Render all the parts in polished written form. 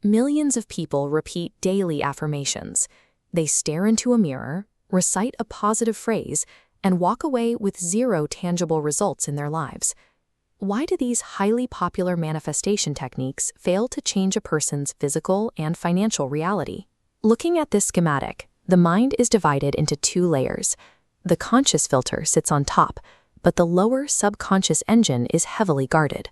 Millions of people repeat daily affirmations. They stare into a mirror, recite a positive phrase, and walk away with zero tangible results in their lives. Why do these highly popular manifestation techniques fail to change a person's physical and financial reality? Looking at this schematic, the mind is divided into two layers. The conscious filter sits on top, but the lower subconscious engine is heavily guarded.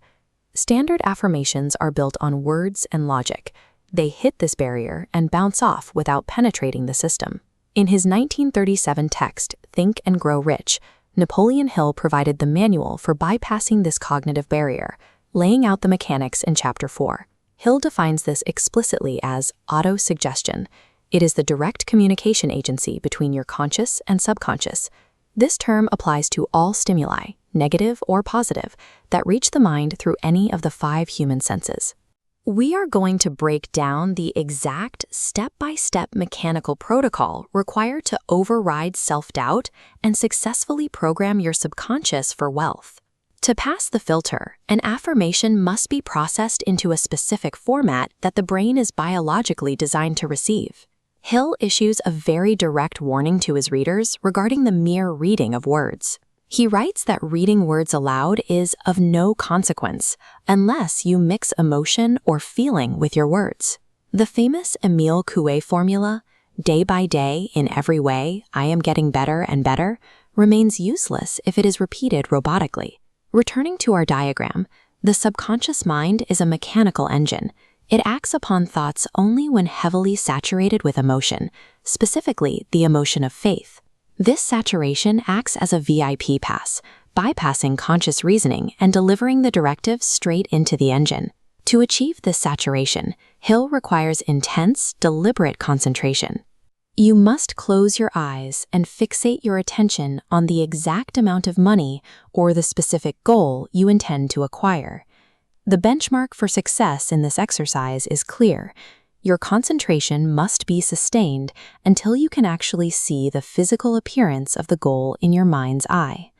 Standard affirmations are built on words and logic. They hit this barrier and bounce off without penetrating the system. In his 1937 text, Think and Grow Rich, Napoleon Hill provided the manual for bypassing this cognitive barrier, laying out the mechanics in Chapter 4. Hill defines this explicitly as auto-suggestion. It is the direct communication agency between your conscious and subconscious. This term applies to all stimuli, negative or positive, that reach the mind through any of the 5 human senses. We are going to break down the exact step-by-step mechanical protocol required to override self-doubt and successfully program your subconscious for wealth. To pass the filter, an affirmation must be processed into a specific format that the brain is biologically designed to receive. Hill issues a very direct warning to his readers regarding the mere reading of words. He writes that reading words aloud is of no consequence unless you mix emotion or feeling with your words. The famous Emile Coué formula, day by day, in every way, I am getting better and better, remains useless if it is repeated robotically. Returning to our diagram, the subconscious mind is a mechanical engine. It acts upon thoughts only when heavily saturated with emotion, specifically the emotion of faith. This saturation acts as a VIP pass, bypassing conscious reasoning and delivering the directive straight into the engine. To achieve this saturation, Hill requires intense, deliberate concentration. You must close your eyes and fixate your attention on the exact amount of money or the specific goal you intend to acquire. The benchmark for success in this exercise is clear. Your concentration must be sustained until you can actually see the physical appearance of the goal in your mind's eye.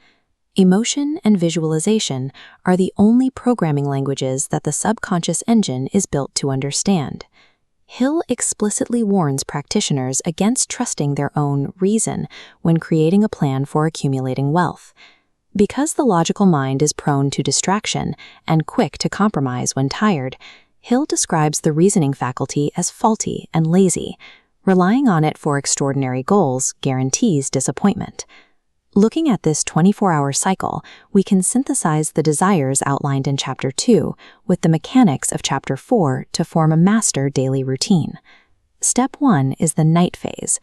Emotion and visualization are the only programming languages that the subconscious engine is built to understand. Hill explicitly warns practitioners against trusting their own reason when creating a plan for accumulating wealth. Because the logical mind is prone to distraction and quick to compromise when tired, Hill describes the reasoning faculty as faulty and lazy. Relying on it for extraordinary goals guarantees disappointment. Looking at this 24-hour cycle, we can synthesize the desires outlined in Chapter 2 with the mechanics of Chapter 4 to form a master daily routine. Step 1 is the night phase.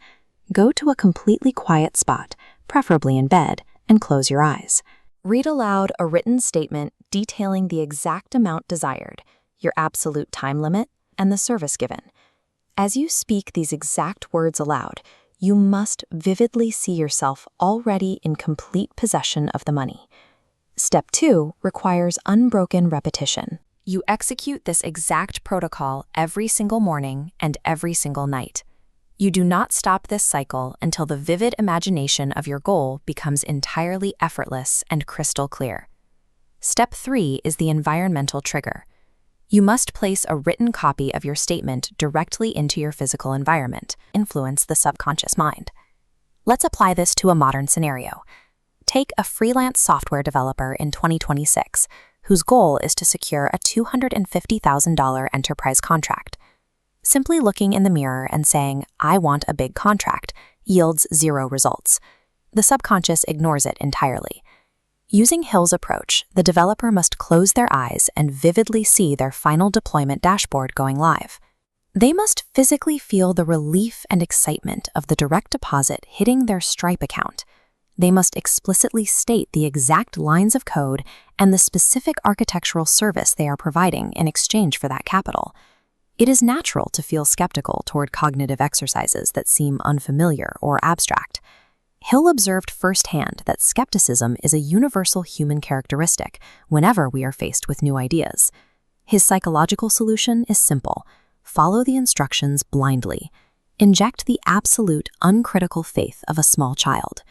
Go to a completely quiet spot, preferably in bed, and close your eyes. Read aloud a written statement detailing the exact amount desired, your absolute time limit, and the service given. As you speak these exact words aloud, you must vividly see yourself already in complete possession of the money. Step 2 requires unbroken repetition. You execute this exact protocol every single morning and every single night. You do not stop this cycle until the vivid imagination of your goal becomes entirely effortless and crystal clear. Step 3 is the environmental trigger. You must place a written copy of your statement directly into your physical environment, influence the subconscious mind. Let's apply this to a modern scenario. Take a freelance software developer in 2026 whose goal is to secure a $250,000 enterprise contract. Simply looking in the mirror and saying, I want a big contract, yields 0 results. The subconscious ignores it entirely. Using Hill's approach, the developer must close their eyes and vividly see their final deployment dashboard going live. They must physically feel the relief and excitement of the direct deposit hitting their Stripe account. They must explicitly state the exact lines of code and the specific architectural service they are providing in exchange for that capital. It is natural to feel skeptical toward cognitive exercises that seem unfamiliar or abstract. Hill observed firsthand that skepticism is a universal human characteristic whenever we are faced with new ideas. His psychological solution is simple. Follow the instructions blindly. Inject the absolute, uncritical faith of a small child.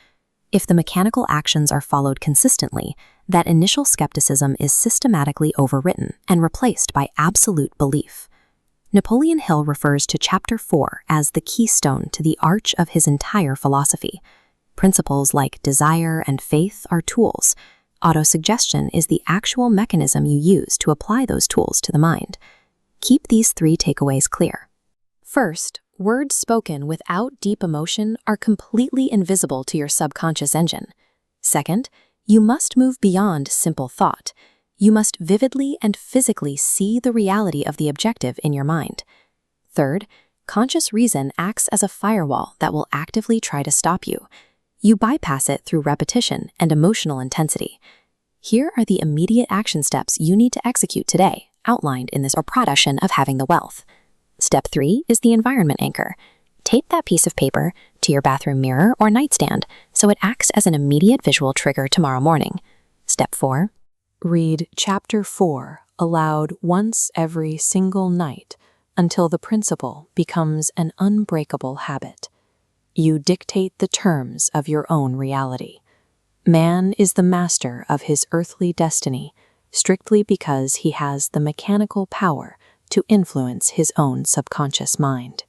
If the mechanical actions are followed consistently, that initial skepticism is systematically overwritten and replaced by absolute belief. Napoleon Hill refers to Chapter 4 as the keystone to the arch of his entire philosophy. Principles like desire and faith are tools. Autosuggestion is the actual mechanism you use to apply those tools to the mind. Keep these 3 takeaways clear. First, words spoken without deep emotion are completely invisible to your subconscious engine. Second, you must move beyond simple thought. You must vividly and physically see the reality of the objective in your mind. Third, conscious reason acts as a firewall that will actively try to stop you. You bypass it through repetition and emotional intensity. Here are the immediate action steps you need to execute today, outlined in this production of having the wealth. Step 3 is the environment anchor. Tape that piece of paper to your bathroom mirror or nightstand so it acts as an immediate visual trigger tomorrow morning. Step 4. Read Chapter 4 aloud once every single night until the principle becomes an unbreakable habit. You dictate the terms of your own reality. Man is the master of his earthly destiny strictly because he has the mechanical power to influence his own subconscious mind.